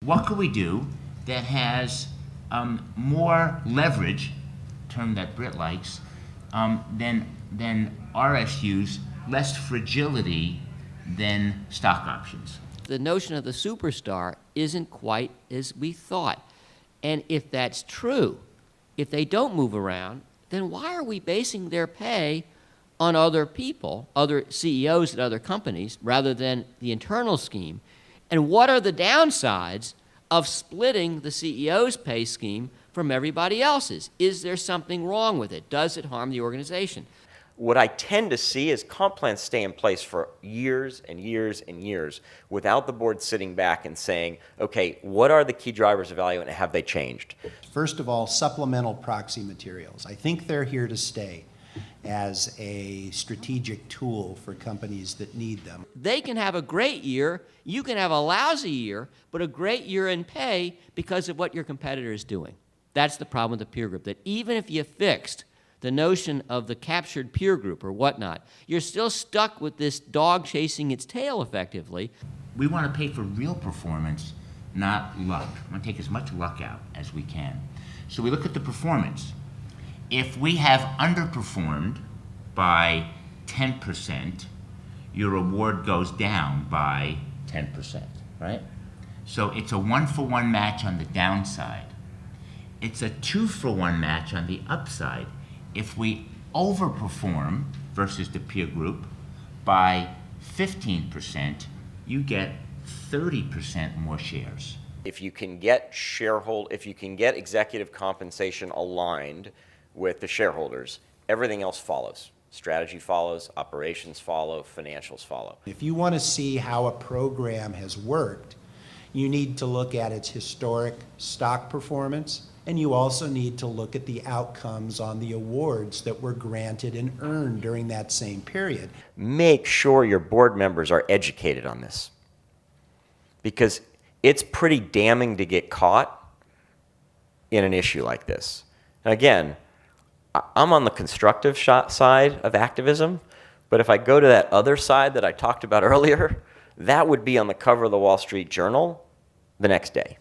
What could we do that has more leverage, term that Britt likes, than RSUs, less fragility than stock options? The notion of the superstar isn't quite as we thought. And if that's true, if they don't move around, then why are we basing their pay on other people, other CEOs at other companies, rather than the internal scheme? And what are the downsides of splitting the CEO's pay scheme from everybody else's? Is there something wrong with it? Does it harm the organization? What I tend to see is comp plans stay in place for years and years and years without the board sitting back and saying, okay, what are the key drivers of value and have they changed? First of all, supplemental proxy materials. I think they're here to stay as a strategic tool for companies that need them. They can have a great year, you can have a lousy year, but a great year in pay because of what your competitor is doing. That's the problem with the peer group, that even if you fixed the notion of the captured peer group or whatnot, you're still stuck with this dog chasing its tail effectively. We want to pay for real performance, not luck. We want to take as much luck out as we can. So we look at the performance. If we have underperformed by 10%, your reward goes down by 10%, right? So it's a 1-for-1 match on the downside. It's a 2-for-1 match on the upside. If we overperform versus the peer group by 15%, you get 30% more shares. If you can get executive compensation aligned with the shareholders, everything else follows. Strategy follows, operations follow, financials follow. If you want to see how a program has worked, you need to look at its historic stock performance, and you also need to look at the outcomes on the awards that were granted and earned during that same period. Make sure your board members are educated on this, because it's pretty damning to get caught in an issue like this. And again, I'm on the constructive side of activism, but if I go to that other side that I talked about earlier, that would be on the cover of the Wall Street Journal the next day.